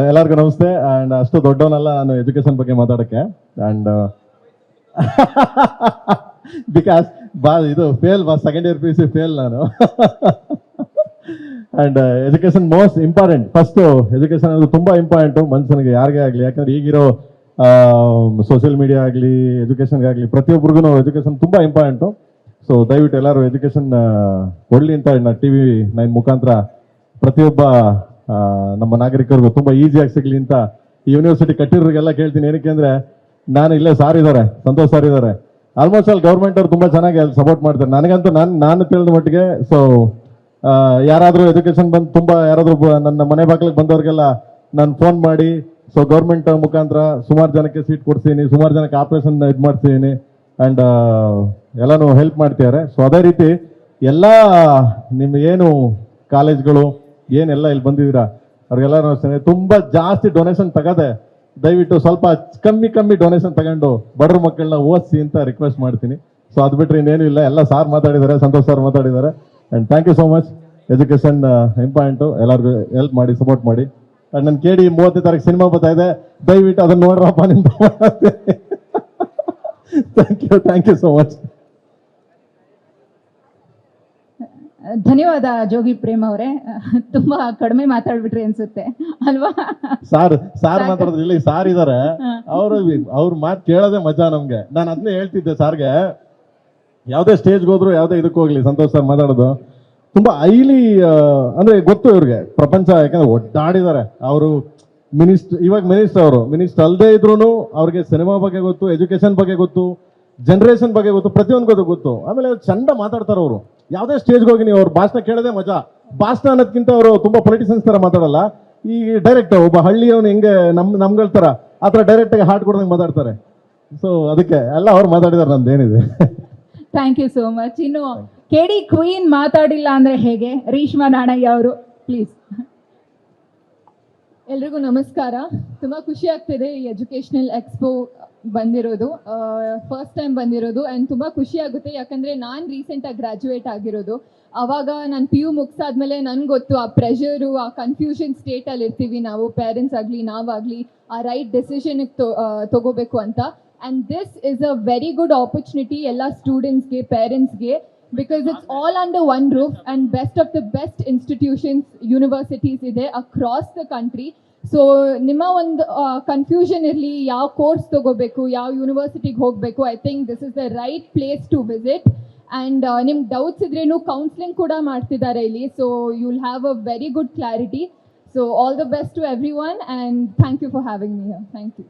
ಎಲ್ಲರಿಗೂ ನಮಸ್ತೆ. ಆ್ಯಂಡ್ ಅಷ್ಟು ದೊಡ್ಡವನಲ್ಲ ನಾನು ಎಜುಕೇಶನ್ ಬಗ್ಗೆ ಮಾತಾಡೋಕ್ಕೆ. ಆ್ಯಂಡ್ ಬಿಕಾಸ್ ಇದು fail second year PUC fail ನಾನು. And education most important. First education ಅನ್ನೋದು ತುಂಬ ಇಂಪಾರ್ಟೆಂಟು ಮನುಷ್ಯನಿಗೆ, ಯಾರಿಗೇ ಆಗಲಿ. ಯಾಕಂದರೆ ಈಗಿರೋ ಸೋಷಿಯಲ್ ಮೀಡಿಯಾ ಆಗಲಿ, ಎಜುಕೇಷನ್ಗಾಗಲಿ, ಪ್ರತಿಯೊಬ್ಬರಿಗೂ ಎಜುಕೇಶನ್ ತುಂಬ ಇಂಪಾರ್ಟೆಂಟು. ಸೊ ದಯವಿಟ್ಟು ಎಲ್ಲರೂ ಎಜುಕೇಶನ್ ಕೊಡಲಿ ಅಂತ TV9 ಮುಖಾಂತರ ಪ್ರತಿಯೊಬ್ಬ ನಮ್ಮ ನಾಗರಿಕರಿಗೂ ತುಂಬ ಈಸಿಯಾಗಿ ಸಿಗಲಿ ಅಂತ ಈ ಯೂನಿವರ್ಸಿಟಿ ಕಟ್ಟಿರೋರಿಗೆಲ್ಲ ಕೇಳ್ತೀನಿ. ಏನಕ್ಕೆ ಅಂದರೆ ನಾನು ಇಲ್ಲೇ ಸಾರ್ ಇದ್ದಾರೆ, ಸಂತೋಷ್ ಸಾರ್ ಇದ್ದಾರೆ. ಆಲ್ಮೋಸ್ಟ್ ಅಲ್ಲಿ ಗೌರ್ಮೆಂಟ್ ಅವ್ರು ತುಂಬ ಚೆನ್ನಾಗಿ ಅಲ್ಲಿ ಸಪೋರ್ಟ್ ಮಾಡ್ತಾರೆ. ನನಗಂತೂ ನಾನು ತಿಳಿದ ಮಟ್ಟಿಗೆ. ಸೊ ಯಾರಾದರೂ ಎಜುಕೇಶನ್ ಬಂದು ತುಂಬ ಯಾರಾದರೂ ನನ್ನ ಮನೆ ಬಾಗಿಲಿಗೆ ಬಂದವ್ರಿಗೆಲ್ಲ ನಾನು ಫೋನ್ ಮಾಡಿ, ಸೊ ಗೌರ್ಮೆಂಟ್ ಮುಖಾಂತರ ಸುಮಾರು ಜನಕ್ಕೆ ಸೀಟ್ ಕೊಡ್ತೀನಿ, ಸುಮಾರು ಜನಕ್ಕೆ ಆಪ್ರೇಷನ್ ಇದು ಮಾಡ್ತಿದ್ದೀನಿ. ಆ್ಯಂಡ್ ಎಲ್ಲನೂ ಹೆಲ್ಪ್ ಮಾಡ್ತಿದ್ದಾರೆ. ಸೊ ಅದೇ ರೀತಿ ಎಲ್ಲ ನಿಮಗೇನು ಕಾಲೇಜ್ಗಳು ಏನೆಲ್ಲ ಇಲ್ಲಿ ಬಂದಿದ್ದೀರಾ ಅವ್ರಿಗೆಲ್ಲರೂ ಅಷ್ಟೇ ತುಂಬ ಜಾಸ್ತಿ ಡೊನೇಷನ್ ತಗದೆ ದಯವಿಟ್ಟು ಸ್ವಲ್ಪ ಕಮ್ಮಿ ಡೊನೇಷನ್ ತಗೊಂಡು ಬಡವ್ರ ಮಕ್ಕಳನ್ನ ಓದಿಸಿ ಅಂತ ರಿಕ್ವೆಸ್ಟ್ ಮಾಡ್ತೀನಿ. ಸೊ ಅದು ಬಿಟ್ಟರೆ ಇನ್ನೇನು ಇಲ್ಲ. ಎಲ್ಲ ಸಾರ್ ಮಾತಾಡಿದ್ದಾರೆ, ಸಂತೋಷ್ ಸಾರ್ ಮಾತಾಡಿದ್ದಾರೆ. And thank you so much. Education important, ಎಲ್ಲರಿಗೂ ಹೆಲ್ಪ್ ಮಾಡಿ, ಸಪೋರ್ಟ್ ಮಾಡಿ. ಆ್ಯಂಡ್ ನನ್ನ KD 30ನೇ ತಾರೀಕು ಸಿನಿಮಾ ಬರ್ತಾ ಇದೆ, ದಯವಿಟ್ಟು ಅದನ್ನು ನೋಡ್ರಪ್ಪ ನಿಂತ. Thank you so much. ಧನ್ಯವಾದ ಜೋಗಿ ಪ್ರೇಮ್ ಅವರೇ. ತುಂಬಾ ಕಡಿಮೆ ಮಾತಾಡ್ಬಿಟ್ರಿ ಅನ್ಸುತ್ತೆ ಅಲ್ವಾ? ಸಾರ್ ಮಾತಾಡಿದ್ರೆ ಇಲ್ಲಿ ಸಾರ್ ಇದಾರೆ, ಅವ್ರ ಮಾತು ಕೇಳೋದೇ ಮಜಾ ನಮ್ಗೆ. ನಾನು ಅದನ್ನೇ ಹೇಳ್ತಿದ್ದೆ ಸಾರ್ಗೆ, ಯಾವುದೇ ಸ್ಟೇಜ್ಗೆ ಹೋದ್ರು, ಯಾವುದೇ ಇದಕ್ಕೆ ಹೋಗ್ಲಿ, ಸಂತೋಷ್ ಸರ್ ಮಾತಾಡೋದು ತುಂಬಾ ಹೈಲಿ ಅಂದ್ರೆ ಗೊತ್ತು ಇವ್ರಿಗೆ ಪ್ರಪಂಚ. ಯಾಕಂದ್ರೆ ಒಡ್ಡಾಡಿದ್ದಾರೆ ಅವರು. ಇವಾಗ ಮಿನಿಸ್ಟರ್ ಅಲ್ಲದೆ ಇದ್ರು ಅವ್ರಿಗೆ ಸಿನಿಮಾ ಬಗ್ಗೆ ಗೊತ್ತು, ಎಜುಕೇಶನ್ ಬಗ್ಗೆ ಗೊತ್ತು, ಜನರೇಷನ್ ಬಗ್ಗೆ ಗೊತ್ತು, ಪ್ರತಿಯೊಂದು ಗೊತ್ತು. ಆಮೇಲೆ ಚಂದ ಮಾತಾಡ್ತಾರೆ ಅವರು. ಯಾವುದೇ ಸ್ಟೇಜ್ಗೆ ಹೋಗಿ ನೀವು ಅವ್ರ ಭಾಷಣ ಕೇಳೋದೇ ಮಜಾ. ಭಾಷಣ ಅನ್ನೋದಕ್ಕಿಂತ ಅವರು ತುಂಬಾ ಪೊಲಿಟಿಷನ್ಸ್ ತರ ಮಾತಾಡಲ್ಲ. ಈ ಡೈರೆಕ್ಟ್ ಒಬ್ಬ ಹಳ್ಳಿಯವನು ಹೆಂಗೆ ನಮ್ಗಳ ತರ ಆ ಥರ ಡೈರೆಕ್ಟ್ ಆಗಿ ಹಾರ್ಟ್ ಕೊಡ್ದಂಗೆ ಮಾತಾಡ್ತಾರೆ. ಸೊ ಅದಕ್ಕೆ ಎಲ್ಲ ಅವ್ರು ಮಾತಾಡಿದಾರೆ, ನಮ್ದೇನಿದೆ. Thank you so much. ಇನ್ನು KD ಕ್ವೀನ್ ಮಾತಾಡಿಲ್ಲ ಅಂದ್ರೆ ಹೇಗೆ? ರೀಶ್ಮಾ ನಾಣಯ್ಯ ಅವರು ಪ್ಲೀಸ್. ಎಲ್ರಿಗೂ ನಮಸ್ಕಾರ. ತುಂಬ ಖುಷಿ ಆಗ್ತಿದೆ ಈ ಎಜುಕೇಷ್ನಲ್ ಎಕ್ಸ್ಪೋ ಬಂದಿರೋದು, ಫಸ್ಟ್ ಟೈಮ್ ಬಂದಿರೋದು. ಆ್ಯಂಡ್ ತುಂಬ ಖುಷಿ ಆಗುತ್ತೆ, ಯಾಕಂದರೆ ನಾನು ರೀಸೆಂಟಾಗಿ ಗ್ರ್ಯಾಜುಯೇಟ್ ಆಗಿರೋದು. ಆವಾಗ ನಾನು PU ಮುಗಿಸಾದ್ಮೇಲೆ ನನಗೆ ಗೊತ್ತು ಆ ಪ್ರೆಷರು, ಆ ಕನ್ಫ್ಯೂಷನ್ ಸ್ಟೇಟಲ್ಲಿ ಇರ್ತೀವಿ ನಾವು, ಪೇರೆಂಟ್ಸ್ ಆಗಲಿ ನಾವಾಗಲಿ, ಆ ರೈಟ್ ಡೆಸಿಷನ್ಗೆ ತೊಗೋಬೇಕು ಅಂತ. And this is a very good opportunity ಎಲ್ಲ ಸ್ಟೂಡೆಂಟ್ಸ್ಗೆ, ಪೇರೆಂಟ್ಸ್ಗೆ, because it's all under one roof and best of the best institutions, universities ಇದೆ across the country. ಸೊ ನಿಮ್ಮ ಒಂದು ಕನ್ಫ್ಯೂಷನ್ ಇರಲಿ, ಯಾವ ಕೋರ್ಸ್ ತೊಗೋಬೇಕು, ಯಾವ ಯೂನಿವರ್ಸಿಟಿಗೆ ಹೋಗಬೇಕು, I think this is the right place to visit. And ನಿಮ್ಗೆ ಡೌಟ್ಸ್ ಇದ್ರೇನು ಕೌನ್ಸಿಲಿಂಗ್ ಕೂಡ ಮಾಡ್ತಿದ್ದಾರೆ ಇಲ್ಲಿ. So you will have a very good clarity. So all the best to everyone and thank you for having me here. Thank you.